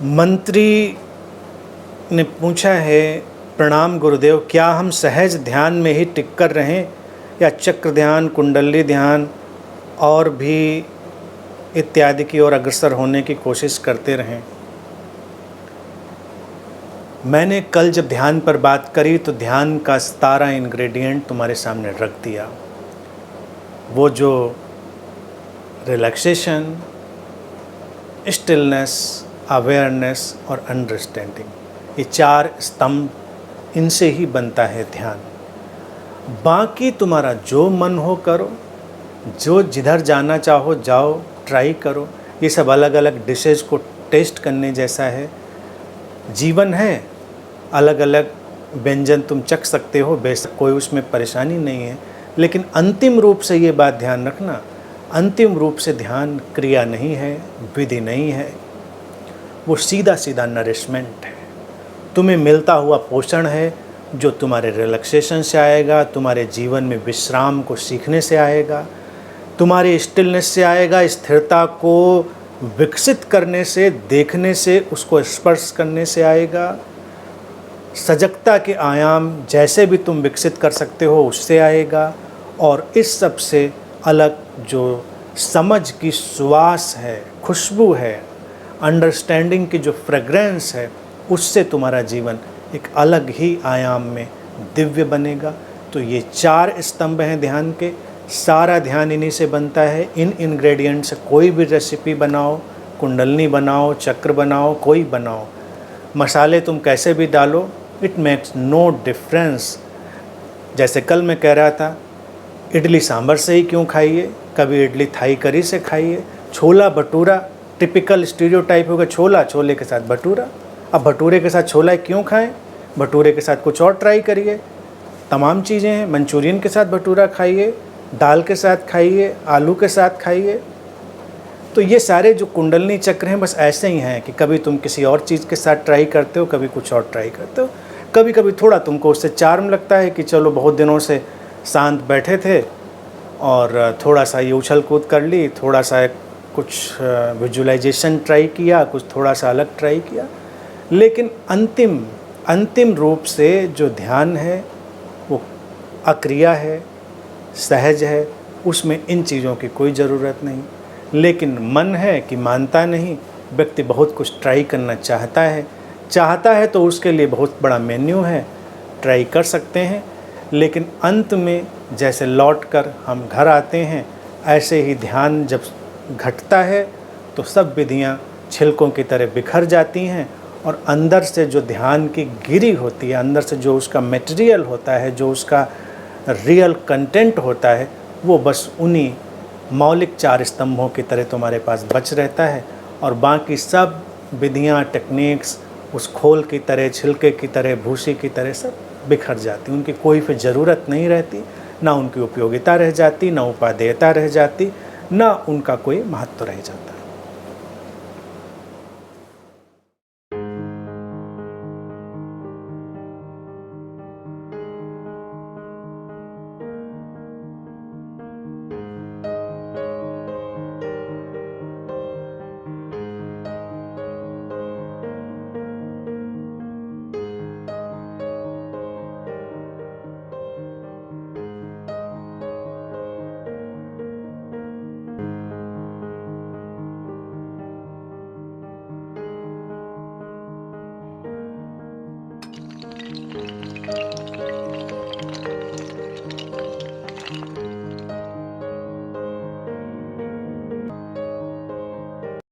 मंत्री ने पूछा है, प्रणाम गुरुदेव, क्या हम सहज ध्यान में ही टिक कर रहें या चक्र ध्यान, कुंडली ध्यान और भी इत्यादि की ओर अग्रसर होने की कोशिश करते रहें। मैंने कल जब ध्यान पर बात करी तो ध्यान का 17 इंग्रेडिएंट तुम्हारे सामने रख दिया। वो जो रिलैक्सेशन, स्टिलनेस, अवेयरनेस और अंडरस्टैंडिंग, ये 4 स्तंभ, इनसे ही बनता है ध्यान। बाकी तुम्हारा जो मन हो करो, जो जिधर जाना चाहो जाओ, ट्राई करो। ये सब अलग अलग डिशेज़ को टेस्ट करने जैसा है। जीवन है, अलग अलग व्यंजन तुम चख सकते हो, बेशक कोई उसमें परेशानी नहीं है। लेकिन अंतिम रूप से ये बात ध्यान रखना, अंतिम रूप से ध्यान क्रिया नहीं है, विधि नहीं है, वो सीधा सीधा नरिशमेंट है। तुम्हें मिलता हुआ पोषण है जो तुम्हारे रिलैक्सेशन से आएगा, तुम्हारे जीवन में विश्राम को सीखने से आएगा, तुम्हारी स्टिलनेस से आएगा, स्थिरता को विकसित करने से, देखने से, उसको स्पर्श करने से आएगा। सजगता के आयाम जैसे भी तुम विकसित कर सकते हो उससे आएगा। और इस सब से अलग जो समझ की सुवास है, खुशबू है, अंडरस्टैंडिंग की जो फ्रेग्रेंस है, उससे तुम्हारा जीवन एक अलग ही आयाम में दिव्य बनेगा। तो ये 4 स्तंभ हैं ध्यान के। सारा ध्यान इन्हीं से बनता है। इन इंग्रेडिएंट से कोई भी रेसिपी बनाओ, कुंडलनी बनाओ, चक्र बनाओ, कोई बनाओ, मसाले तुम कैसे भी डालो, इट मेक्स नो डिफरेंस। जैसे कल मैं कह रहा था, इडली सांभर से ही क्यों खाइए, कभी इडली थाई करी से खाइए। छोला भटूरा टिपिकल स्टीरियोटाइप होगा, छोला, छोले के साथ भटूरा। अब भटूरे के साथ छोला क्यों खाएं, भटूरे के साथ कुछ और ट्राई करिए। तमाम चीज़ें हैं, मंचूरियन के साथ भटूरा खाइए, दाल के साथ खाइए, आलू के साथ खाइए। तो ये सारे जो कुंडलनी चक्र हैं बस ऐसे ही हैं कि कभी तुम किसी और चीज़ के साथ ट्राई करते हो, कभी कुछ और ट्राई करते हो। कभी कभी थोड़ा तुमको उससे चार्म लगता है कि चलो बहुत दिनों से शांत बैठे थे और थोड़ा सा ये उछल कूद कर ली, थोड़ा सा कुछ विजुअलाइजेशन ट्राई किया, कुछ थोड़ा सा अलग ट्राई किया। लेकिन अंतिम रूप से जो ध्यान है वो अक्रिया है, सहज है, उसमें इन चीज़ों की कोई ज़रूरत नहीं। लेकिन मन है कि मानता नहीं, व्यक्ति बहुत कुछ ट्राई करना चाहता है तो उसके लिए बहुत बड़ा मेन्यू है, ट्राई कर सकते हैं। लेकिन अंत में जैसे लौटकर हम घर आते हैं, ऐसे ही ध्यान जब घटता है तो सब विधियाँ छिलकों की तरह बिखर जाती हैं और अंदर से जो ध्यान की गिरी होती है, अंदर से जो उसका मटेरियल होता है, जो उसका रियल कंटेंट होता है, वो बस उन्हीं मौलिक 4 स्तंभों की तरह तुम्हारे पास बच रहता है। और बाकी सब विधियाँ, टेक्निक्स उस खोल की तरह, छिलके की तरह, भूसी की तरह सब बिखर जाती, उनकी कोई फिर ज़रूरत नहीं रहती, ना उनकी उपयोगिता रह जाती, ना उपादेयता रह जाती, ना उनका कोई महत्व रह जाता।